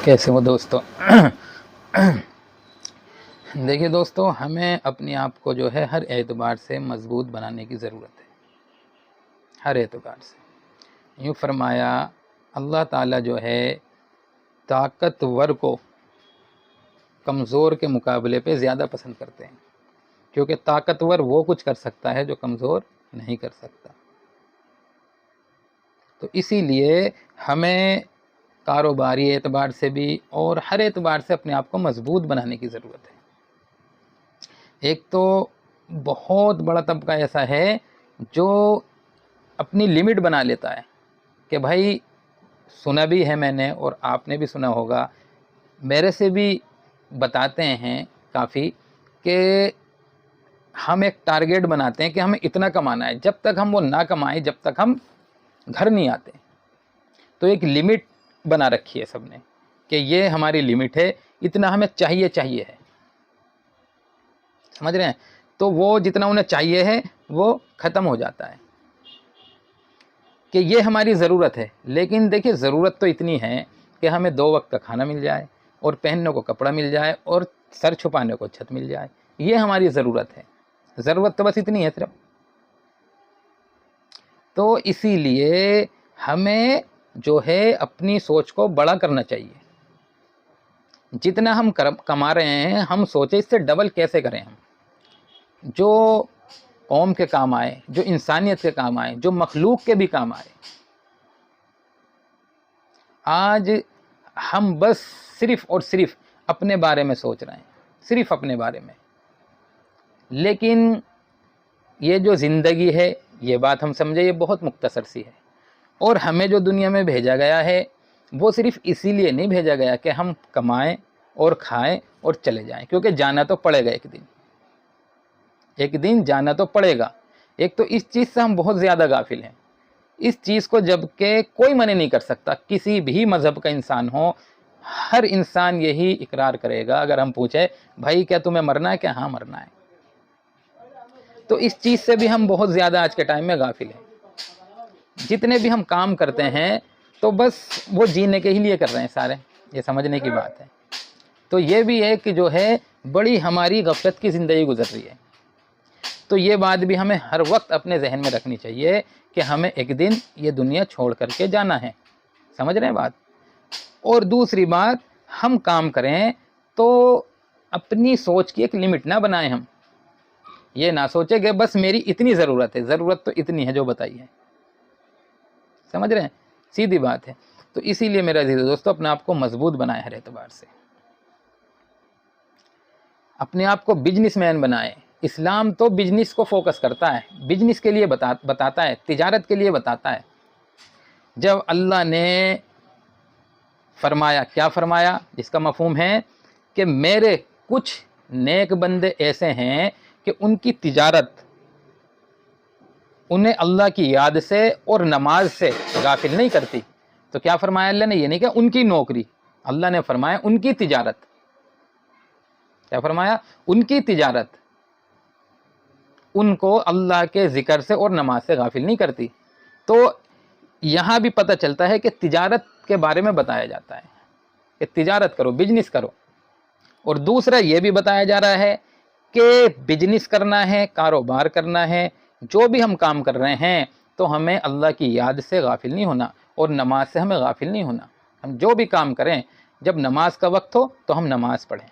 کیسے ہو دوستو؟ دیکھیے دوستو، ہمیں اپنے آپ کو جو ہے ہر اعتبار سے مضبوط بنانے کی ضرورت ہے، ہر اعتبار سے۔ یوں فرمایا اللہ تعالیٰ جو ہے طاقتور کو کمزور کے مقابلے پہ زیادہ پسند کرتے ہیں، کیونکہ طاقتور وہ کچھ کر سکتا ہے جو کمزور نہیں کر سکتا۔ تو اسی لیے ہمیں کاروباری اعتبار سے بھی اور ہر اعتبار سے اپنے آپ کو مضبوط بنانے کی ضرورت ہے۔ ایک تو بہت بڑا طبقہ ایسا ہے جو اپنی لمٹ بنا لیتا ہے کہ بھائی سنا بھی ہے میں نے اور آپ نے بھی سنا ہوگا، میرے سے بھی بتاتے ہیں کافی، کہ ہم ایک ٹارگیٹ بناتے ہیں کہ ہمیں اتنا کمانا ہے، جب تک ہم وہ نہ کمائیں جب تک ہم گھر نہیں آتے۔ تو ایک لمٹ بنا رکھی ہے سب نے کہ یہ ہماری لمٹ ہے، اتنا ہمیں چاہیے ہے، سمجھ رہے ہیں؟ تو وہ جتنا انہیں چاہیے ہے وہ ختم ہو جاتا ہے کہ یہ ہماری ضرورت ہے۔ لیکن دیکھیے ضرورت تو اتنی ہے کہ ہمیں 2 وقت کا کھانا مل جائے اور پہننے کو کپڑا مل جائے اور سر چھپانے کو چھت مل جائے، یہ ہماری ضرورت ہے۔ ضرورت تو بس اتنی ہے صرف۔ تو اسی لیے ہمیں جو ہے اپنی سوچ کو بڑا کرنا چاہیے۔ جتنا ہم کما رہے ہیں ہم سوچیں اس سے ڈبل کیسے کریں، ہم جو قوم کے کام آئے، جو انسانیت کے کام آئے، جو مخلوق کے بھی کام آئے۔ آج ہم بس صرف اور صرف اپنے بارے میں سوچ رہے ہیں، صرف اپنے بارے میں۔ لیکن یہ جو زندگی ہے، یہ بات ہم سمجھے یہ بہت مختصر سی ہے، اور ہمیں جو دنیا میں بھیجا گیا ہے وہ صرف اسی لیے نہیں بھیجا گیا کہ ہم کمائیں اور کھائیں اور چلے جائیں، کیونکہ جانا تو پڑے گا، ایک دن جانا تو پڑے گا۔ ایک تو اس چیز سے ہم بہت زیادہ غافل ہیں، اس چیز کو جب کہ کوئی منع نہیں کر سکتا، کسی بھی مذہب کا انسان ہو، ہر انسان یہی اقرار کرے گا۔ اگر ہم پوچھیں بھائی کیا تمہیں مرنا ہے، کہ ہاں مرنا ہے۔ تو اس چیز سے بھی ہم بہت زیادہ آج کے ٹائم میں غافل ہیں۔ جتنے بھی ہم کام کرتے ہیں تو بس وہ جینے کے ہی لیے کر رہے ہیں سارے، یہ سمجھنے کی بات ہے۔ تو یہ بھی ہے کہ جو ہے بڑی ہماری غفلت کی زندگی گزر رہی ہے۔ تو یہ بات بھی ہمیں ہر وقت اپنے ذہن میں رکھنی چاہیے کہ ہمیں ایک دن یہ دنیا چھوڑ کر کے جانا ہے، سمجھ رہے ہیں بات؟ اور دوسری بات، ہم کام کریں تو اپنی سوچ کی ایک لمٹ نہ بنائیں، ہم یہ نہ سوچیں کہ بس میری اتنی ضرورت ہے، ضرورت تو اتنی ہے جو بتائی ہے، سمجھ رہے ہیں؟ سیدھی بات ہے۔ تو اسی لیے میرا عزیز دوستو اپنے آپ کو مضبوط بنائیں ہر اعتبار سے، اپنے آپ کو بزنس مین بنائیں۔ اسلام تو بزنس کو فوکس کرتا ہے، بزنس کے لیے بتاتا ہے، تجارت کے لیے بتاتا ہے۔ جب اللہ نے فرمایا، کیا فرمایا؟ جس کا مفہوم ہے کہ میرے کچھ نیک بندے ایسے ہیں کہ ان کی تجارت انہیں اللہ کی یاد سے اور نماز سے غافل نہیں کرتی۔ تو کیا فرمایا اللہ نے؟ یہ نہیں کہ ان کی نوکری، اللہ نے فرمایا ان کی تجارت۔ کیا فرمایا؟ ان کی تجارت ان کو اللہ کے ذکر سے اور نماز سے غافل نہیں کرتی۔ تو یہاں بھی پتہ چلتا ہے کہ تجارت کے بارے میں بتایا جاتا ہے کہ تجارت کرو، بزنس کرو۔ اور دوسرا یہ بھی بتایا جا رہا ہے کہ بزنس کرنا ہے، کاروبار کرنا ہے، جو بھی ہم کام کر رہے ہیں تو ہمیں اللہ کی یاد سے غافل نہیں ہونا اور نماز سے ہمیں غافل نہیں ہونا۔ ہم جو بھی کام کریں جب نماز کا وقت ہو تو ہم نماز پڑھیں،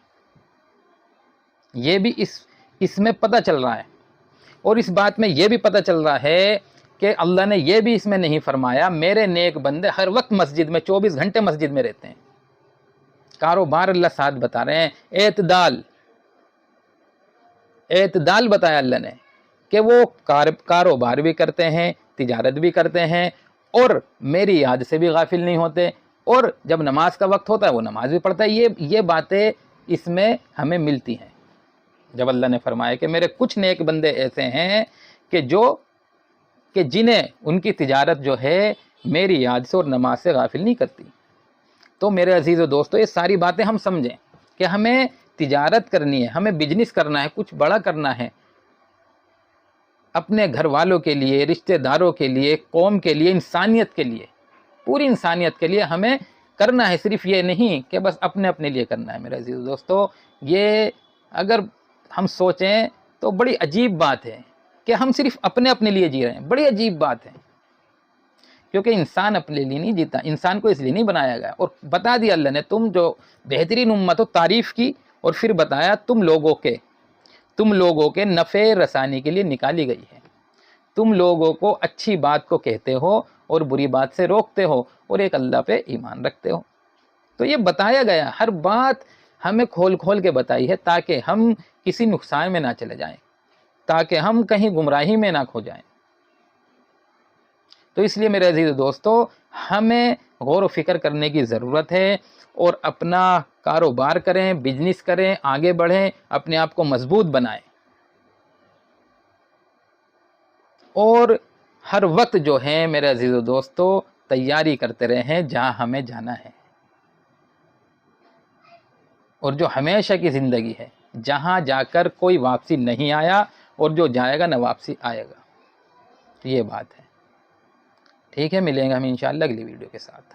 یہ بھی اس میں پتہ چل رہا ہے۔ اور اس بات میں یہ بھی پتہ چل رہا ہے کہ اللہ نے یہ بھی اس میں نہیں فرمایا میرے نیک بندے ہر وقت مسجد میں 24 گھنٹے مسجد میں رہتے ہیں۔ کاروبار اللہ ساتھ بتا رہے ہیں، اعتدال بتایا اللہ نے کہ وہ کاروبار بھی کرتے ہیں، تجارت بھی کرتے ہیں اور میری یاد سے بھی غافل نہیں ہوتے، اور جب نماز کا وقت ہوتا ہے وہ نماز بھی پڑھتا ہے۔ یہ باتیں اس میں ہمیں ملتی ہیں جب اللہ نے فرمایا کہ میرے کچھ نیک بندے ایسے ہیں کہ جنہیں ان کی تجارت جو ہے میری یاد سے اور نماز سے غافل نہیں کرتی۔ تو میرے عزیز و دوستو یہ ساری باتیں ہم سمجھیں کہ ہمیں تجارت کرنی ہے، ہمیں بزنس کرنا ہے، کچھ بڑا کرنا ہے، اپنے گھر والوں کے لیے، رشتہ داروں کے لیے، قوم کے لیے، انسانیت کے لیے، پوری انسانیت کے لیے ہمیں کرنا ہے صرف یہ نہیں کہ بس اپنے اپنے لیے کرنا ہے میرے عزیز دوستو. یہ اگر ہم سوچیں تو بڑی عجیب بات ہے کہ ہم صرف اپنے اپنے لیے جی رہے ہیں. بڑی عجیب بات ہے، کیونکہ انسان اپنے لیے نہیں جیتا، انسان کو اس لیے نہیں بنایا گیا. اور بتا دیا اللہ نے تم جو بہترین امت ہو، تعریف کی، اور پھر بتایا تم لوگوں کے نفع رسانی کے لیے نکالی گئی ہے. تم لوگوں کو اچھی بات کو کہتے ہو اور بری بات سے روکتے ہو اور ایک اللہ پہ ایمان رکھتے ہو. تو یہ بتایا گیا، ہر بات ہمیں کھول کھول کے بتائی ہے تاکہ ہم کسی نقصان میں نہ چلے جائیں، تاکہ ہم کہیں گمراہی میں نہ کھو جائیں. تو اس لیے میرے عزیز دوستو ہمیں غور و فکر کرنے کی ضرورت ہے، اور اپنا کاروبار کریں، بزنس کریں، آگے بڑھیں، اپنے آپ کو مضبوط بنائیں، اور ہر وقت جو ہے میرے عزیز دوستو تیاری کرتے رہیں جہاں ہمیں جانا ہے. اور جو ہمیشہ کی زندگی ہے، جہاں جا کر کوئی واپسی نہیں آیا، اور جو جائے گا نہ واپسی آئے گا. یہ بات ہے. ٹھیک ہے، ملیں گے ہم انشاءاللہ اگلی ویڈیو کے ساتھ.